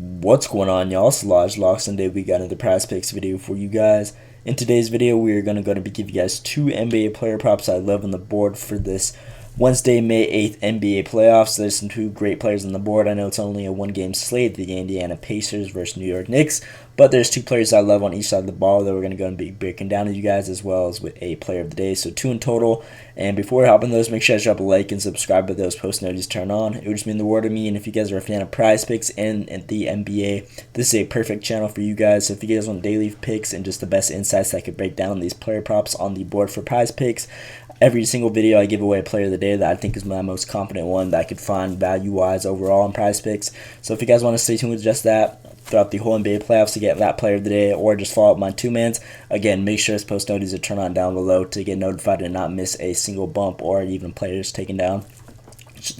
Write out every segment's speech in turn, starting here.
What's going on, y'all? It's Lodge Locks, and today we got another prize picks video for you guys. In today's video, we are going to give you guys two NBA player props I love on the board for this Wednesday, May 8th NBA playoffs. There's some two great players on the board. I know it's only a one-game slate, the Indiana Pacers versus New York Knicks, but there's two players I love on each side of the ball that we're going to be breaking down to you guys, as well as with a player of the day, so two in total. And before we hop in those, make sure you drop a like and subscribe with those post notifications turned on. It would just mean the world to me. And if you guys are a fan of prize picks and the NBA, this is a perfect channel for you guys. So if you guys want daily picks and just the best insights that I could break down these player props on the board for prize picks, every single video I give away a player of the day that I think is my most confident one that I could find value-wise overall in prize picks. So if you guys want to stay tuned with just that throughout the whole NBA playoffs to get that player of the day, or just follow up my two-mans, again, make sure this post notifications are turned on down below to get notified and not miss a single bump or even players taken down.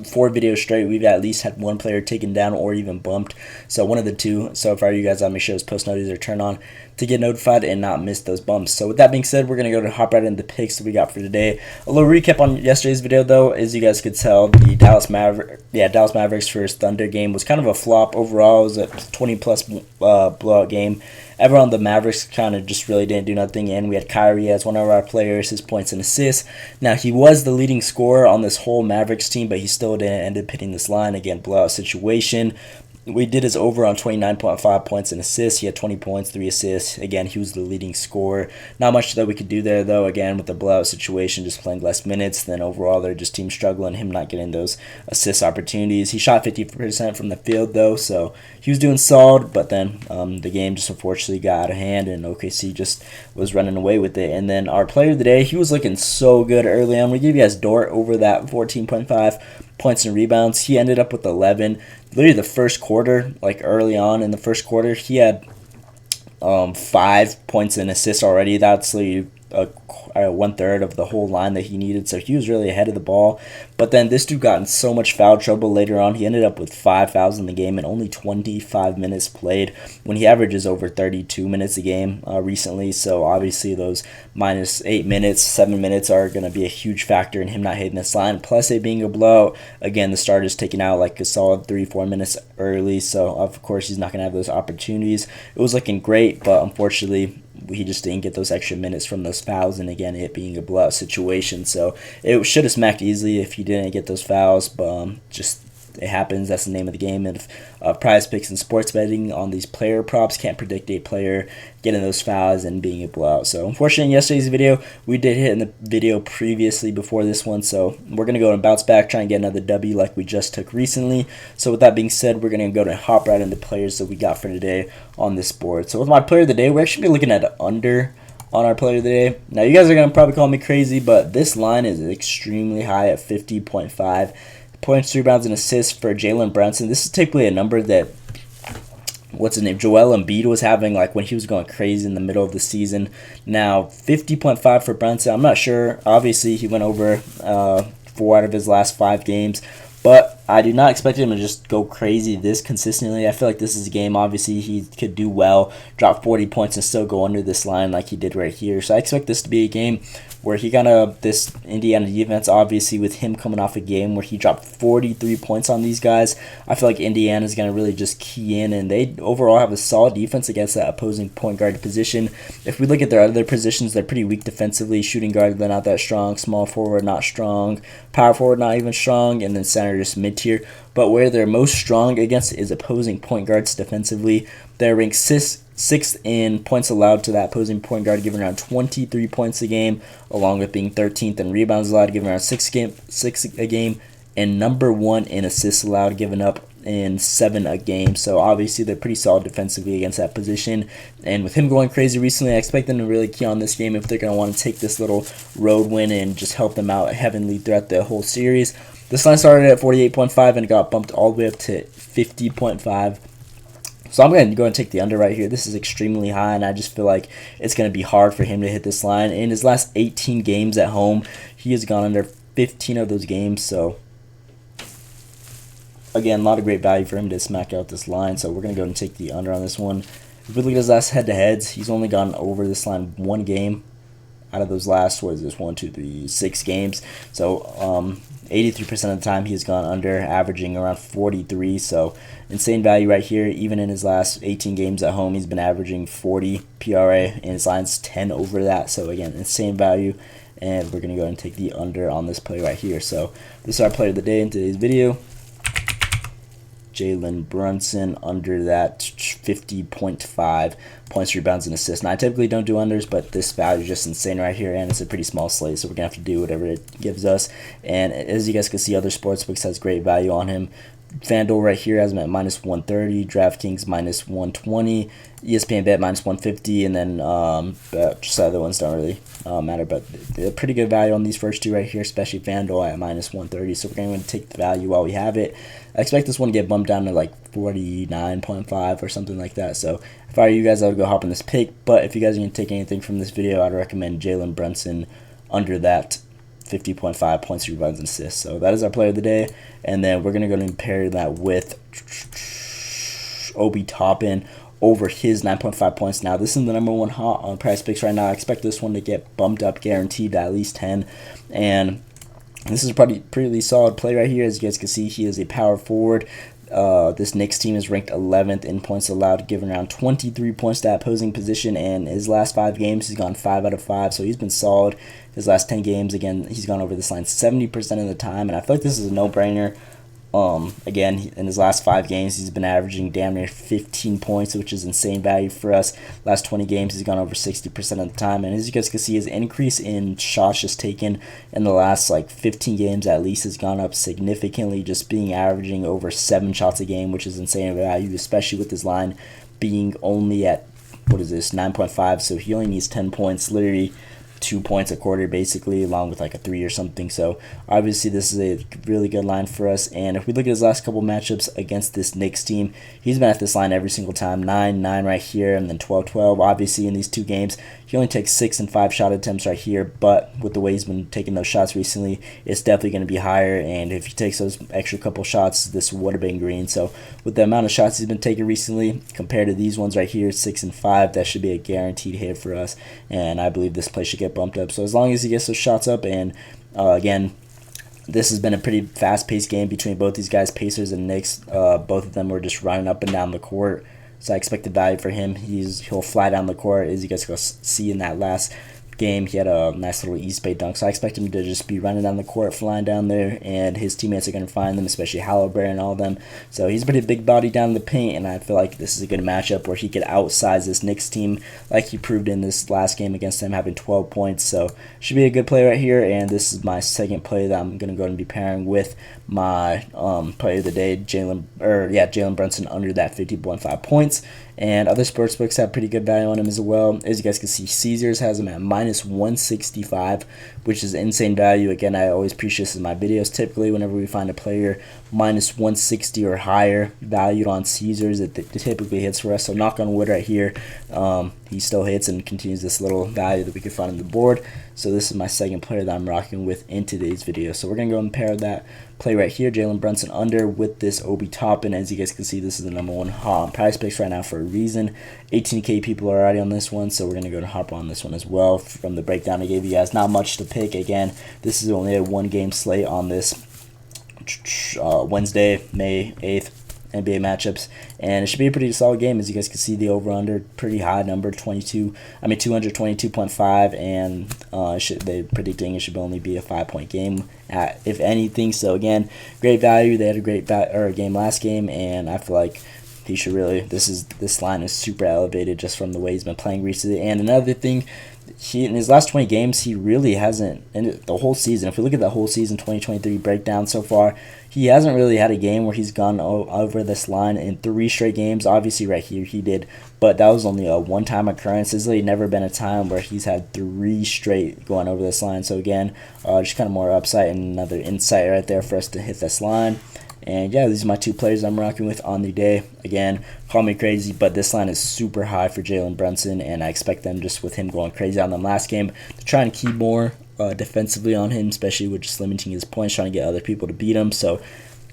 4 videos straight, we've at least had one player taken down or even bumped, so one of the two. So if I were you guys, I'll make sure those post notifications are turned on to get notified and not miss those bumps. So with that being said, we're going to hop right into the picks that we got for today. A little recap on yesterday's video, though. As you guys could tell, the Dallas Mavericks versus Thunder game was kind of a flop overall. It was a 20-plus blowout game. Everyone on the Mavericks kind of just really didn't do nothing, and we had Kyrie as one of our players, his points and assists. Now, he was the leading scorer on this whole Mavericks team, but he still didn't end up hitting this line. Again, blowout situation. We did his over on 29.5 points and assists. He had 20 points, 3 assists. Again, he was the leading scorer. Not much that we could do there, though. Again, with the blowout situation, just playing less minutes. Then overall, they're just team struggling, him not getting those assist opportunities. He shot 50% from the field, though, so he was doing solid. But then the game just unfortunately got out of hand, and OKC just was running away with it. And then our player of the day, he was looking so good early on. We gave you guys Dort over that 14.5 points and rebounds. He ended up with 11. Literally the first quarter, like early on in the first quarter, he had 5 points and assists already. That's literally one-third of the whole line that he needed, so he was really ahead of the ball. But then this dude got in so much foul trouble later on. He ended up with 5 fouls in the game and only 25 minutes played when he averages over 32 minutes a game recently. So obviously those minus 8 minutes, 7 minutes are going to be a huge factor in him not hitting this line. Plus it being a blowout, again, the starter's taking out like a solid 3-4 minutes early, so of course he's not going to have those opportunities. It was looking great, but unfortunately he just didn't get those extra minutes from those fouls, and again, it being a blowout situation. So it should have smacked easily if he didn't get those fouls, but just it happens. That's the name of the game. And prize picks and sports betting on these player props can't predict a player getting those fouls and being a blowout. So unfortunately, in yesterday's video, we did hit in the video previously before this one. So we're going to go and bounce back, try and get another W like we just took recently. So with that being said, we're going to go and hop right into players that we got for today on this board. So with my player of the day, we're actually looking at an under on our player of the day. Now, you guys are going to probably call me crazy, but this line is extremely high at 50.5. Points, rebounds, and assists for Jalen Brunson. This is typically a number that, Joel Embiid was having like when he was going crazy in the middle of the season. Now, 50.5 for Brunson. I'm not sure. Obviously, he went over 4 out of his last 5 games. But I do not expect him to just go crazy this consistently. I feel like this is a game, obviously, he could do well, drop 40 points and still go under this line like he did right here. So I expect this to be a game where this Indiana defense, obviously, with him coming off a game where he dropped 43 points on these guys, I feel like Indiana is going to really just key in, and they overall have a solid defense against that opposing point guard position. If we look at their other positions, they're pretty weak defensively. Shooting guard, they're not that strong. Small forward, not strong. Power forward, not even strong. And then center, just mid-tier. But where they're most strong against is opposing point guards defensively. They're ranked sixth in points allowed to that opposing point guard, giving around 23 points a game, along with being 13th in rebounds allowed, giving around 6 a game, and number 1 in assists allowed, giving up in 7 a game. So obviously they're pretty solid defensively against that position. And with him going crazy recently, I expect them to really key on this game if they're going to want to take this little road win and just help them out heavenly throughout the whole series. This line started at 48.5 and got bumped all the way up to 50.5. So I'm going to go and take the under right here. This is extremely high, and I just feel like it's going to be hard for him to hit this line. In his last 18 games at home, he has gone under 15 of those games. So, again, a lot of great value for him to smack out this line. So we're going to go and take the under on this one. If we look at his last head-to-heads, he's only gone over this line 1 game out of those last, what is this, 1, 2, 3, 6 games. So 83% of the time he has gone under, averaging around 43. So insane value right here. Even in his last 18 games at home, he's been averaging 40 PRA, and his line's 10 over that. So again, insane value. And we're going to go and take the under on this play right here. So this is our player of the day in today's video. Jalen Brunson, under that 50.5 points, rebounds, and assists. Now, I typically don't do unders, but this value is just insane right here, and it's a pretty small slate, so we're going to have to do whatever it gives us. And as you guys can see, other sportsbooks has great value on him. FanDuel right here has him at -130, DraftKings -120, ESPN Bet -150, and then just the other ones don't really matter, but they're pretty good value on these first two right here, especially FanDuel at -130. So we're going to take the value while we have it. I expect this one to get bumped down to like 49.5 or something like that. So if I were you guys, I would go hop on this pick. But if you guys are going to take anything from this video, I'd recommend Jalen Brunson under that 50.5 points, rebounds, and assists. So that is our player of the day. And then we're going to go and pair that with Obi Toppin over his 9.5 points. Now, this is the #1 hot on Prize Picks right now. I expect this one to get bumped up, guaranteed to at least 10. And this is a pretty solid play right here. As you guys can see, he is a power forward. This Knicks team is ranked 11th in points allowed, giving around 23 points to that opposing position. And his last 5 games, he's gone 5 out of 5, so he's been solid. His last 10 games, again, he's gone over this line 70% of the time, and I feel like this is a no-brainer. Again, in his last 5 games, he's been averaging damn near 15 points, which is insane value for us. Last 20 games, he's gone over 60% of the time. And as you guys can see, his increase in shots just taken in the last like 15 games at least has gone up significantly, just being averaging over 7 shots a game, which is insane value, especially with his line being only at, what is this, 9.5. So he only needs 10 points, literally 2 points a quarter basically, along with like a 3 or something. So obviously this is a really good line for us. And if we look at his last couple matchups against this Knicks team, he's been at this line every single time. 9-9 right here, and then 12-12. Obviously in these 2 games, he only takes 6 and 5 shot attempts right here, but with the way he's been taking those shots recently, it's definitely going to be higher. And if he takes those extra couple shots, this would have been green. So with the amount of shots he's been taking recently compared to these ones right here, 6 and 5, that should be a guaranteed hit for us. And I believe this play should get bumped up. So as long as he gets those shots up, and again, this has been a pretty fast-paced game between both these guys, Pacers and Knicks. Both of them were just running up and down the court. So I expect the value for him. He'll fly down the court. As you guys can see in that last game, he had a nice little East Bay dunk. So I expect him to just be running down the court, flying down there, and his teammates are going to find them, especially Halliburton and all of them. So he's a pretty big body down in the paint, and I feel like this is a good matchup where he could outsize this Knicks team like he proved in this last game against them, having 12 points. So should be a good play right here, and this is my second play that I'm going to go and be pairing with my player of the day, Jalen Brunson, under that 50.5 points. And other sportsbooks have pretty good value on him as well. As you guys can see, Caesars has him at -165, which is insane value. Again, I always preach this in my videos. Typically, whenever we find a player -160 or higher valued on Caesars, it typically hits for us. So knock on wood right here, he still hits and continues this little value that we can find on the board. So this is my second player that I'm rocking with in today's video. So we're going to go and pair that play right here, Jalen Brunson under, with this Obi Toppin. As you guys can see, this is the #1 hot on Prize Picks right now for a reason. 18K people are already on this one, so we're going to go and hop on this one as well. From the breakdown I gave you guys, not much to pick. Again, this is only a 1-game slate on this Wednesday, May 8th. NBA matchups, and it should be a pretty solid game. As you guys can see, the over-under pretty high number, 222.5, and they're predicting it should only be a 5-point game, if anything. So again, great value. They had a great game last game, and I feel like he should really. This line is super elevated just from the way he's been playing recently. And another thing, in his last 20 games, he really hasn't, in the whole season, if we look at the whole season 2023 breakdown so far, he hasn't really had a game where he's gone over this line in 3 straight games. Obviously right here he did, but that was only a one-time occurrence. There's really never been a time where he's had 3 straight going over this line. So again, just kind of more upside and another insight right there for us to hit this line. And yeah, these are my 2 players I'm rocking with on the day. Again, call me crazy, but this line is super high for Jalen Brunson, and I expect them, just with him going crazy on them last game, to try and keep more defensively on him, especially with just limiting his points, trying to get other people to beat him. So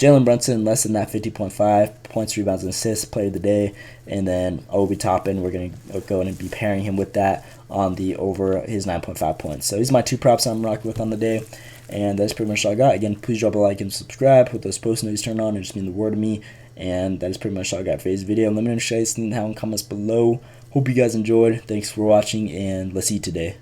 Jalen Brunson, less than that 50.5 points, rebounds, and assists, player of the day. And then Obi Toppin, we're going to go and be pairing him with that on the over his 9.5 points. So these are my two props I'm rocking with on the day. And that's pretty much all I got. Again, please drop a like and subscribe. With those post notifications turned on, it just means the world to me. And that is pretty much all I got for today's video. Let me know what you guys think down in the comments below. Hope you guys enjoyed. Thanks for watching, and let's eat today.